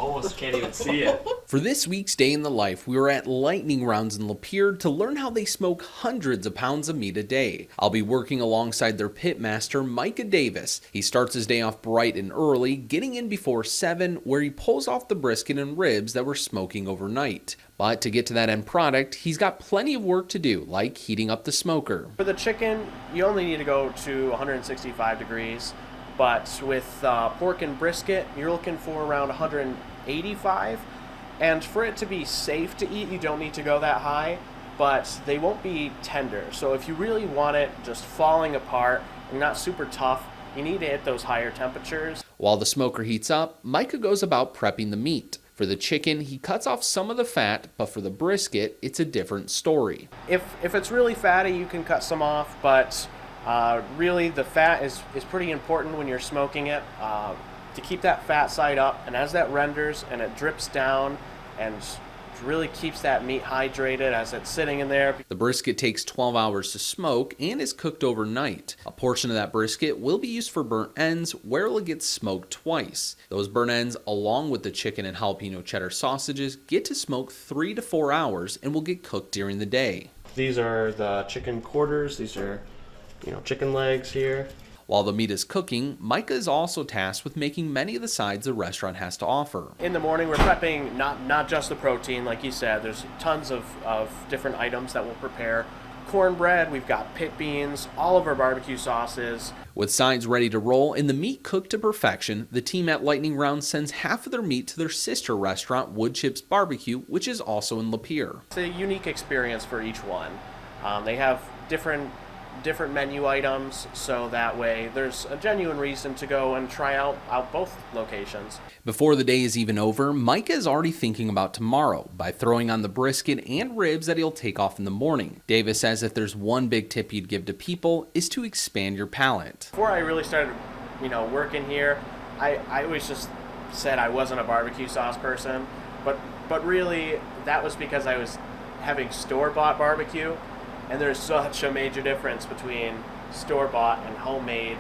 Almost can't even see it. For this week's Day in the Life, we were at Lightning Rounds in Lapeer to learn how they smoke hundreds of pounds of meat a day. I'll be working alongside their pitmaster, Micah Davis. He starts his day off bright and early, getting in before 7, where he pulls off the brisket and ribs that were smoking overnight. But to get to that end product, he's got plenty of work to do, like heating up the smoker. For the chicken, you only need to go to 165 degrees, but with pork and brisket, you're looking for around 185. And for it to be safe to eat, you don't need to go that high, but they won't be tender. So if you really want it just falling apart and not super tough, you need to hit those higher temperatures. While the smoker heats up, Micah goes about prepping the meat. For the chicken, he cuts off some of the fat, but for the brisket, it's a different story. If it's really fatty, you can cut some off, but really the fat is pretty important when you're smoking it to keep that fat side up. And as that renders and it drips down and really keeps that meat hydrated as it's sitting in there. The brisket takes 12 hours to smoke and is cooked overnight. A portion of that brisket will be used for burnt ends, where it'll get smoked twice. Those burnt ends, along with the chicken and jalapeno cheddar sausages, get to smoke 3 to 4 hours and will get cooked during the day. These are the chicken quarters. These are, chicken legs here. While the meat is cooking, Micah is also tasked with making many of the sides the restaurant has to offer. In the morning, we're prepping not just the protein, like you said. There's tons of different items that we'll prepare. Cornbread, we've got pit beans, all of our barbecue sauces. With sides ready to roll and the meat cooked to perfection, the team at Lightning Round sends half of their meat to their sister restaurant, Wood Chips Barbecue, which is also in Lapeer. It's a unique experience for each one. They have different menu items, so that way there's a genuine reason to go and try out both locations. Before the day is even over, Micah is already thinking about tomorrow by throwing on the brisket and ribs that he'll take off in the morning. Davis says if there's one big tip you'd give to people is to expand your palate. Before I really started, working here, I always just said I wasn't a barbecue sauce person, but really that was because I was having store-bought barbecue. And there's such a major difference between store-bought and homemade.